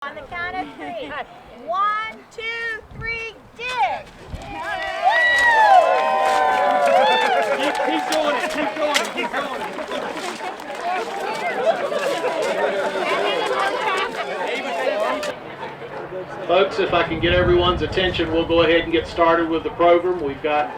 On the count of three. 1, 2, 3, dig! Keep doing it, keep going it, keep going it. Folks, if I can get everyone's attention, we'll go ahead and get started with the program. We've got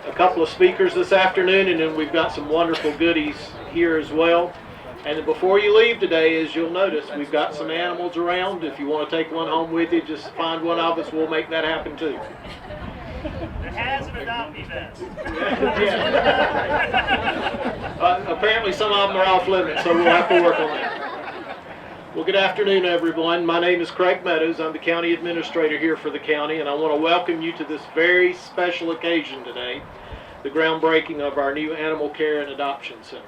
a couple of speakers this afternoon, and then we've got some wonderful goodies here as well. And before you leave today, as you'll notice, we've got some animals around. If you want to take one home with you, just find one of us. We'll make that happen too. It has an adopt-me vest. Apparently some of them are off limits, so we'll have to work on that. Well, good afternoon, everyone. My name is Craig Meadows. I'm the county administrator here for the county, and I want to welcome you to this very special occasion today, the groundbreaking of our new Animal Care and Adoption Center.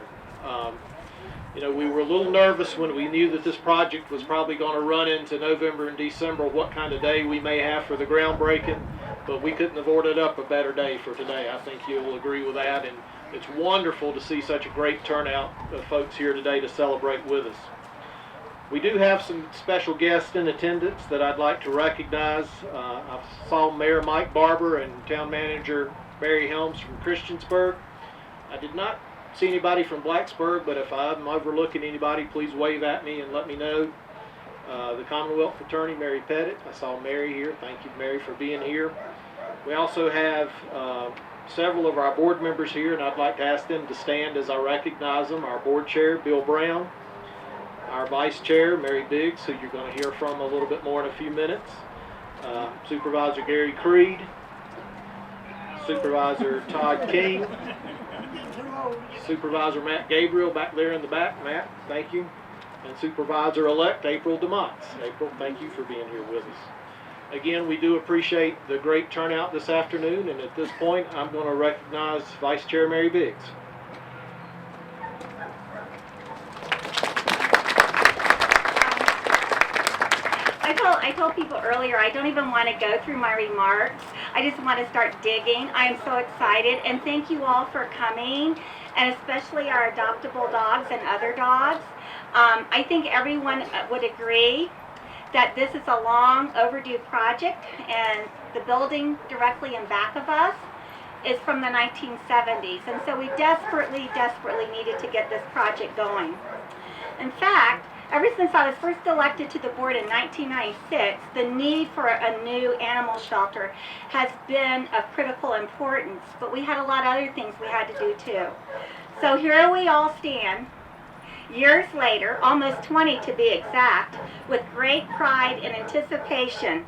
We were a little nervous when we knew that this project was probably going to run into November and December, what kind of day we may have for the groundbreaking, but we couldn't have ordered up a better day for today. I think you'll agree with that, and it's wonderful to see such a great turnout of folks here today to celebrate with us. We do have some special guests in attendance that I'd like to recognize. I saw Mayor Mike Barber and Town Manager Barry Helms from Christiansburg. I did not see anybody from Blacksburg, but if I'm overlooking anybody, please wave at me and let me know. The Commonwealth Attorney, Mary Pettit. I saw Mary here. Thank you, Mary, for being here. We also have several of our board members here, and I'd like to ask them to stand as I recognize them. Our board chair, Bill Brown. Our vice chair, Mary Biggs, who you're going to hear from a little bit more in a few minutes. Supervisor Gary Creed. Supervisor Todd King. Supervisor Matt Gabriel back there in the back. Matt, thank you. And Supervisor-elect April DeMotts. April, thank you for being here with us. Again, we do appreciate the great turnout this afternoon, and at this point, I'm going to recognize Vice Chair Mary Biggs. I told people earlier I don't even want to go through my remarks. I just want to start digging. I am so excited, and thank you all for coming, and especially our adoptable dogs and other dogs. I think everyone would agree that this is a long overdue project, and the building directly in back of us is from the 1970s, and so we desperately needed to get this project going. In fact, ever since I was first elected to the board in 1996, the need for a new animal shelter has been of critical importance, but we had a lot of other things we had to do too. So here we all stand, years later, almost 20 to be exact, with great pride and anticipation.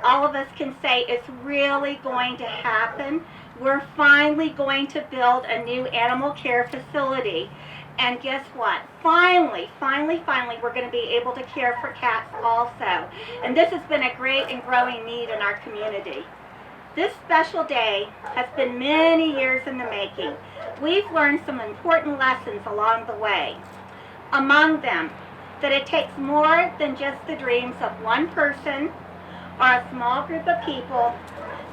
All of us can say it's really going to happen. We're finally going to build a new animal care facility. And guess what? Finally, we're going to be able to care for cats also. And this has been a great and growing need in our community. This special day has been many years in the making. We've learned some important lessons along the way. Among them, that it takes more than just the dreams of one person or a small group of people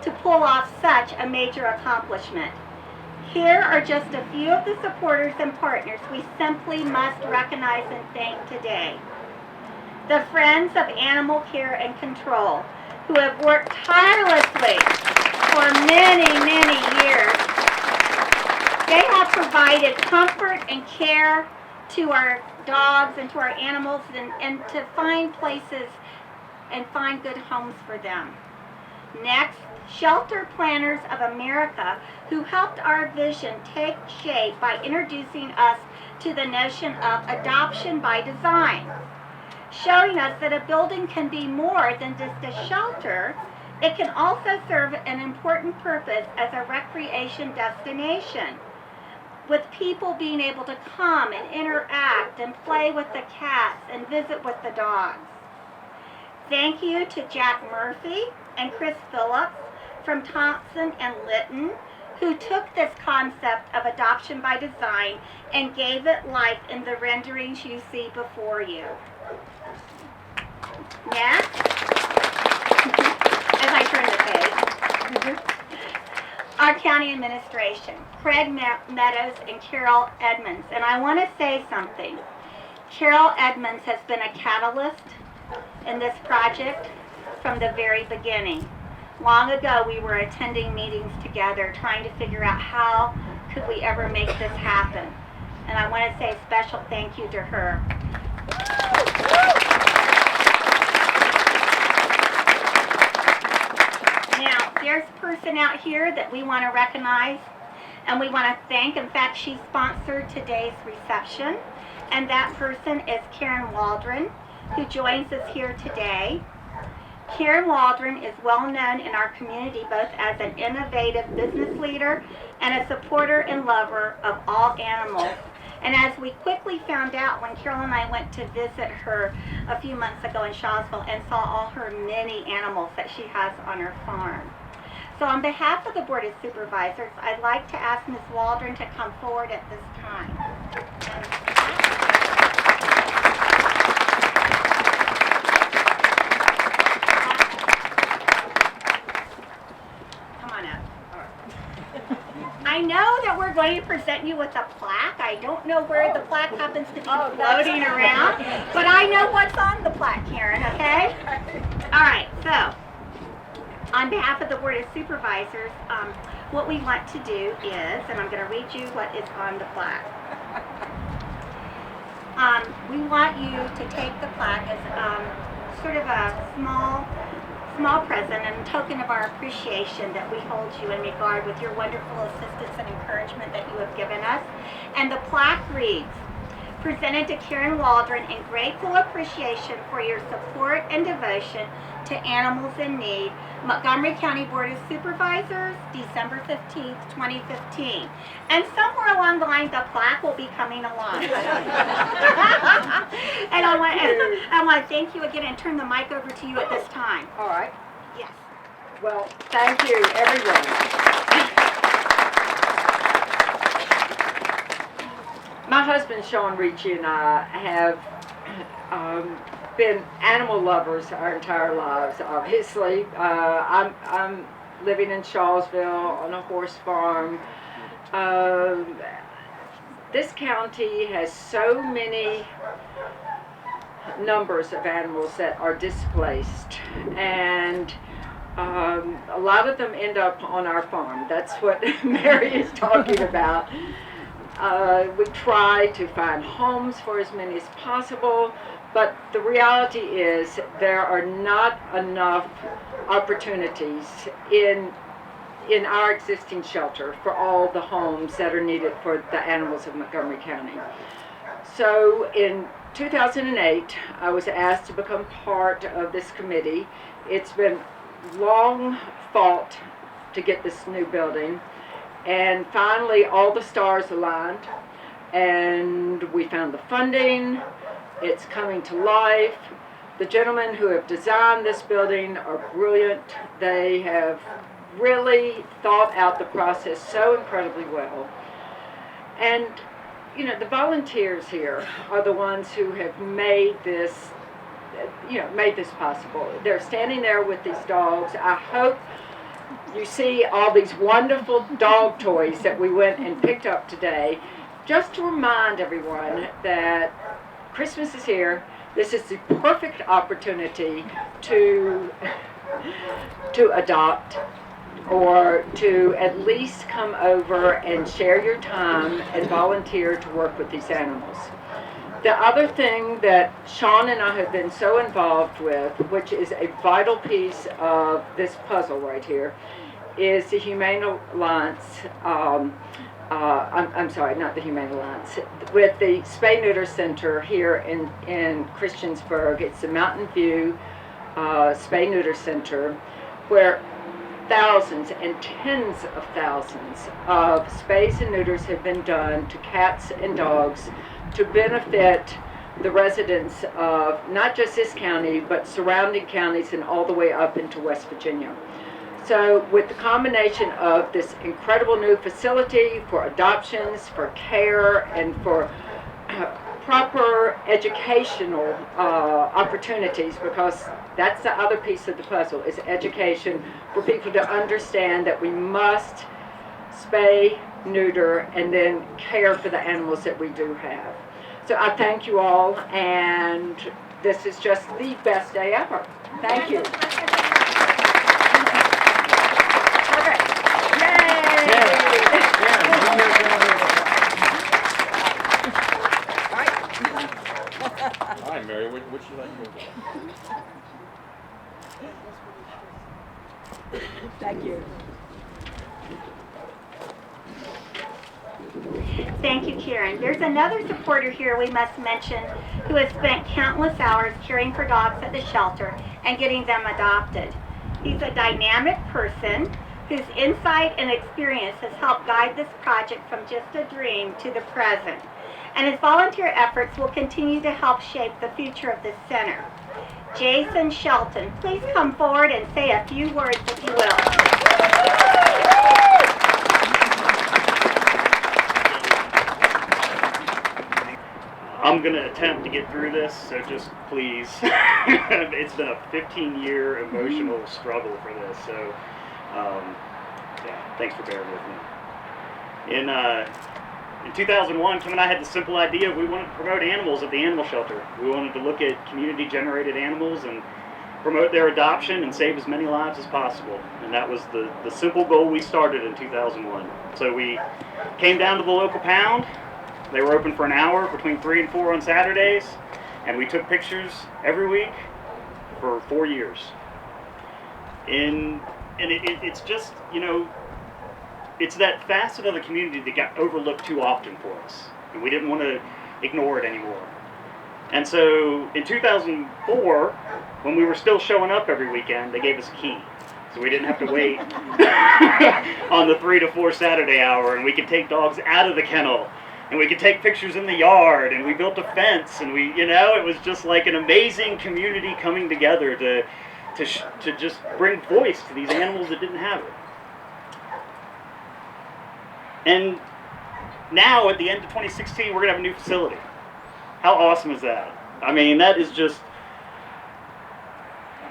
to pull off such a major accomplishment. Here are just a few of the supporters and partners we simply must recognize and thank today. The Friends of Animal Care and Control, who have worked tirelessly for many years. They have provided comfort and care to our dogs and to our animals, and to find places and find good homes for them. Next, Shelter Planners of America, who helped our vision take shape by introducing us to the notion of adoption by design, showing us that a building can be more than just a shelter. It can also serve an important purpose as a recreation destination, with people being able to come and interact and play with the cats and visit with the dogs. Thank you to Jack Murphy and Chris Phillips from Thompson and Litton, who took this concept of adoption by design and gave it life in the renderings you see before you. Next, as I turn the page, our county administration, Craig Meadows and Carol Edmonds. And I want to say something. Carol Edmonds has been a catalyst in this project from the very beginning. Long ago, we were attending meetings together, trying to figure out how could we ever make this happen. And I want to say a special thank you to her. Now, there's a person out here that we want to recognize and we want to thank. In fact, she sponsored today's reception. And that person is Karen Waldron, who joins us here today. Karen Waldron is well known in our community both as an innovative business leader and a supporter and lover of all animals. And as we quickly found out when Carol and I went to visit her a few months ago in Shawsville and saw all her many animals that she has on her farm. So on behalf of the Board of Supervisors, I'd like to ask Ms. Waldron to come forward at this time. I know that we're going to present you with a plaque. I don't know where the plaque happens to be floating around, but I know what's on the plaque, Karen, okay? All right, so on behalf of the Board of Supervisors, what we want to do is, and I'm going to read you what is on the plaque. We want you to take the plaque as sort of a small present and a token of our appreciation that we hold you in regard with your wonderful assistance and encouragement that you have given us. And the plaque reads, presented to Karen Waldron in grateful appreciation for your support and devotion to animals in need, Montgomery County Board of Supervisors, December 15th, 2015. And somewhere along the line, the plaque will be coming along. And I want to thank you again and turn the mic over to you at this time. All right. Yes. Well, thank you, everyone. My husband, Sean Ricci, and I have been animal lovers our entire lives, obviously. I'm living in Shawsville on a horse farm. This county has so many numbers of animals that are displaced, and a lot of them end up on our farm. That's what Mary is talking about. We try to find homes for as many as possible, but the reality is there are not enough opportunities in our existing shelter for all the homes that are needed for the animals of Montgomery County. So in 2008, I was asked to become part of this committee. It's been long fought to get this new building, and finally all the stars aligned and we found the funding. It's coming to life. The gentlemen who have designed this building are brilliant. They have really thought out the process so incredibly well. And you know, the volunteers here are the ones who have made this possible. They're standing there with these dogs. I hope you see all these wonderful dog toys that we went and picked up today, just to remind everyone that Christmas is here. This is the perfect opportunity to adopt, or to at least come over and share your time and volunteer to work with these animals. The other thing that Sean and I have been so involved with, which is a vital piece of this puzzle right here, is the Humane Alliance, I'm sorry, not the Humane Alliance, with the Spay-Neuter Center here in Christiansburg. It's the Mountain View Spay-Neuter Center, where thousands and tens of thousands of spays and neuters have been done to cats and dogs to benefit the residents of not just this county, but surrounding counties and all the way up into West Virginia. So with the combination of this incredible new facility for adoptions, for care, and for proper educational opportunities, because that's the other piece of the puzzle, is education for people to understand that we must spay, neuter, and then care for the animals that we do have. So I thank you all, and this is just the best day ever. Thank you. Hi, Mary. What should I do? Thank you. Thank you, Karen. There's another supporter here we must mention who has spent countless hours caring for dogs at the shelter and getting them adopted. He's a dynamic person whose insight and experience has helped guide this project from just a dream to the present. And his volunteer efforts will continue to help shape the future of this center. Jason Shelton, please come forward and say a few words if you will. I'm going to attempt to get through this, so just please. It's been a 15-year emotional struggle for this, so yeah, thanks for bearing with me. In 2001, Kim and I had the simple idea we wanted to promote animals at the animal shelter. We wanted to look at community-generated animals and promote their adoption and save as many lives as possible. And that was the simple goal we started in 2001. So we came down to the local pound. They were open for an hour between 3 and 4 on Saturdays, and we took pictures every week for 4 years. And it's just, you know, it's that facet of the community that got overlooked too often for us, and we didn't want to ignore it anymore. And so in 2004, when we were still showing up every weekend, they gave us a key. So we didn't have to wait on the 3 to 4 Saturday hour, and we could take dogs out of the kennel, and we could take pictures in the yard, and we built a fence, and we, you know, it was just like an amazing community coming together to just bring voice to these animals that didn't have it. And now, at the end of 2016, we're going to have a new facility. How awesome is that? I mean, that is just,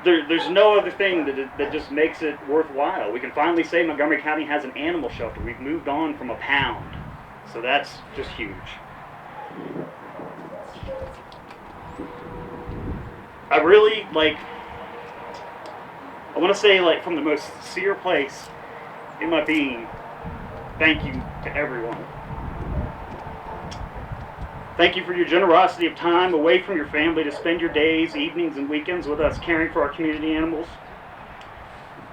there's no other thing that just makes it worthwhile. We can finally say Montgomery County has an animal shelter. We've moved on from a pound. So that's just huge. I really, I want to say, from the most sincere place in my being, thank you to everyone. Thank you for your generosity of time away from your family to spend your days, evenings, and weekends with us caring for our community animals.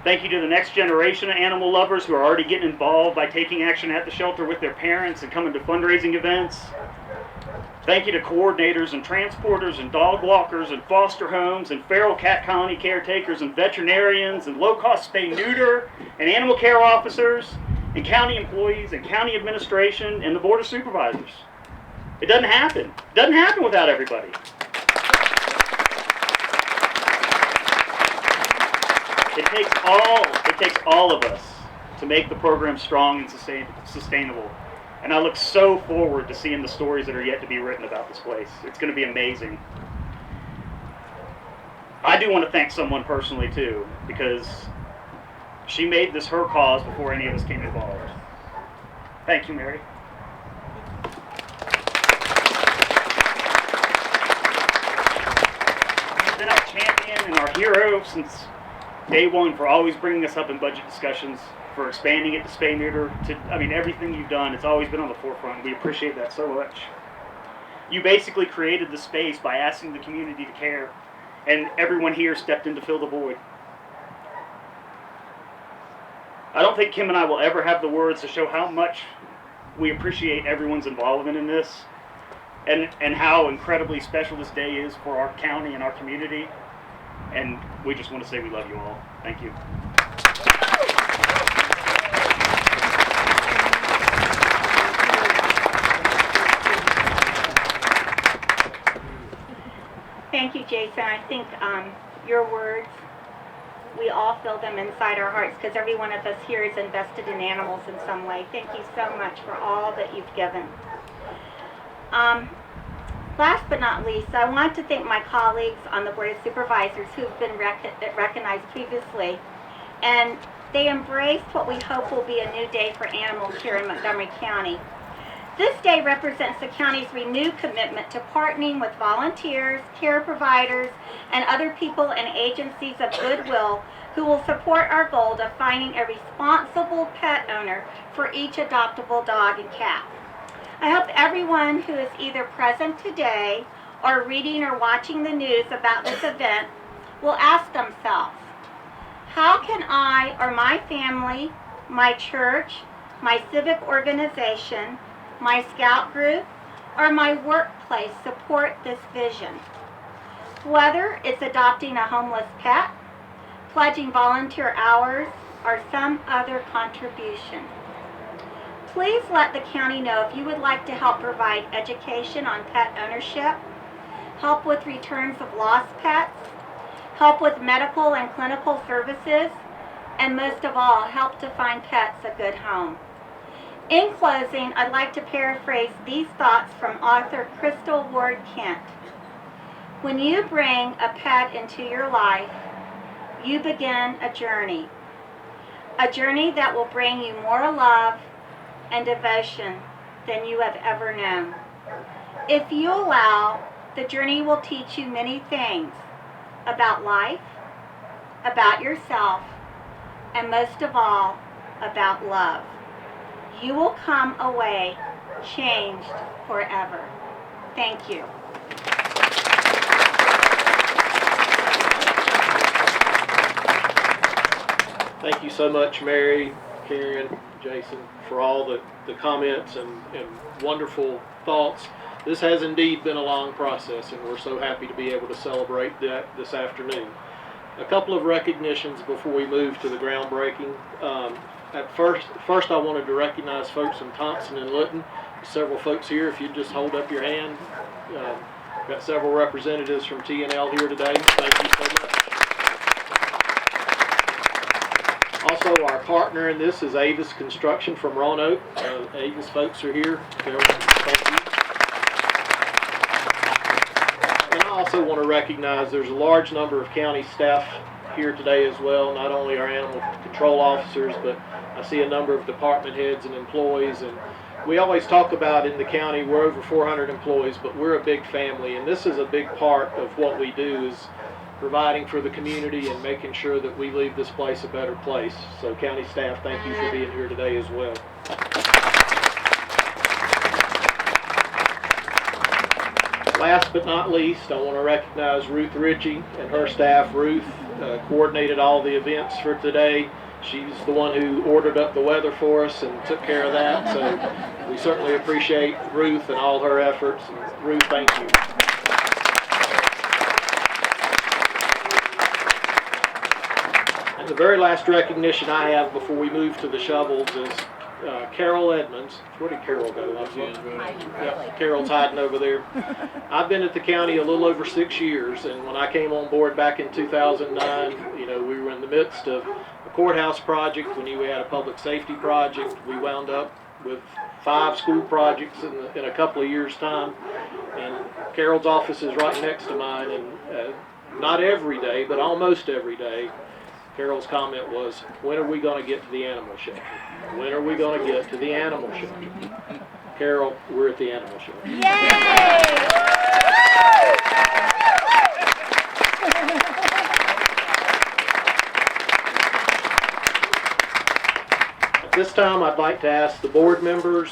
Thank you to the next generation of animal lovers who are already getting involved by taking action at the shelter with their parents and coming to fundraising events. Thank you to coordinators and transporters and dog walkers and foster homes and feral cat colony caretakers and veterinarians and low-cost spay-neuter and animal care officers and county employees and county administration and the board of supervisors. It doesn't happen. It doesn't happen without everybody. It takes all of us to make the program strong and sustainable. And I look so forward to seeing the stories that are yet to be written about this place. It's going to be amazing. I do want to thank someone personally too, because she made this her cause before any of us came involved. Thank you, Mary. She's been our champion and our hero since day one for always bringing us up in budget discussions, for expanding it to spay neuter, everything you've done, it's always been on the forefront. We appreciate that so much. You basically created the space by asking the community to care, and everyone here stepped in to fill the void. I don't think Kim and I will ever have the words to show how much we appreciate everyone's involvement in this, and how incredibly special this day is for our county and our community. And we just want to say we love you all. Thank you. Thank you, Jason. I think your words, we all feel them inside our hearts because every one of us here is invested in animals in some way. Thank you so much for all that you've given. Last but not least, I want to thank my colleagues on the Board of Supervisors who've been recognized previously, and they embraced what we hope will be a new day for animals here in Montgomery County. This day represents the county's renewed commitment to partnering with volunteers, care providers, and other people and agencies of goodwill who will support our goal of finding a responsible pet owner for each adoptable dog and cat. I hope everyone who is either present today or reading or watching the news about this event will ask themselves, how can I or my family, my church, my civic organization, my scout group, or my workplace support this vision? Whether it's adopting a homeless pet, pledging volunteer hours, or some other contribution. Please let the county know if you would like to help provide education on pet ownership, help with returns of lost pets, help with medical and clinical services, and most of all, help to find pets a good home. In closing, I'd like to paraphrase these thoughts from author Crystal Ward Kent. When you bring a pet into your life, you begin a journey that will bring you more love and devotion than you have ever known. If you allow, the journey will teach you many things about life, about yourself, and most of all, about love. You will come away changed forever. Thank you. Thank you so much, Mary, Karen, Jason, for all the comments and wonderful thoughts. This has indeed been a long process, and we're so happy to be able to celebrate that this afternoon. A couple of recognitions before we move to the groundbreaking. First, I wanted to recognize folks in Thompson and Lytton. Several folks here, if you'd just hold up your hand. Got several representatives from TNL here today. Thank you so much. Also, our partner in this is Avis Construction from Roanoke. Avis folks are here. Thank you. And I also want to recognize there's a large number of county staff here today as well, not only our animal control officers, but I see a number of department heads and employees. And we always talk about in the county, we're over 400 employees, but we're a big family, and this is a big part of what we do, is providing for the community and making sure that we leave this place a better place. So county staff, thank you for being here today as well. Last but not least, I want to recognize Ruth Ritchie and her staff. Ruth coordinated all the events for today. She's the one who ordered up the weather for us and took care of that. So we certainly appreciate Ruth and all her efforts. And Ruth, thank you. And the very last recognition I have before we move to the shovels is Carol Edmonds. Where did Carol go? Yeah, Carol's hiding over there. I've been at the county a little over 6 years, and when I came on board back in 2009, we were in the midst of a courthouse project. We knew we had a public safety project. We wound up with 5 school projects in a couple of years' time, and Carol's office is right next to mine, and not every day, but almost every day, Carol's comment was, when are we going to get to the animal shelter? When are we going to get to the animal shelter? Carol, we're at the animal shelter. Yay! At this time, I'd like to ask the board members,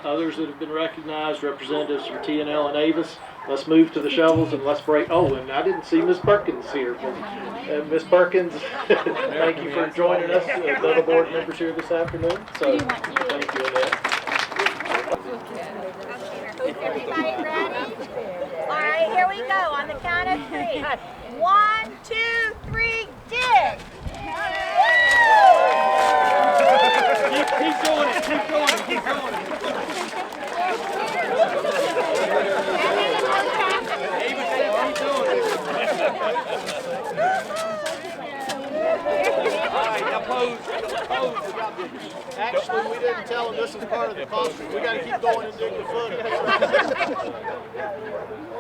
others that have been recognized, representatives from TNL and Avis, let's move to the shovels and let's break. Oh, and I didn't see Miss Perkins here. Miss Perkins, thank you for joining us, other board members here this afternoon. So, thank you, Annette. Everybody ready? All right, here we go on the count of 3. 1, 2, 3, dig! Keep doing it. Keep going. Keep going. David said keep doing it. All right, now pose. Actually, we didn't tell them this is part of the costume. We got to keep going and dig the foot.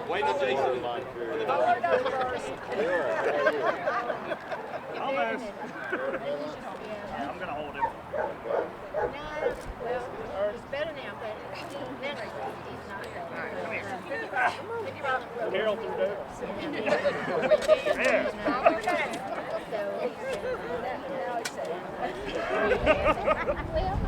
Wait till Jason. Almost. I'm going to hold him. No, well, it's better now, but now Well,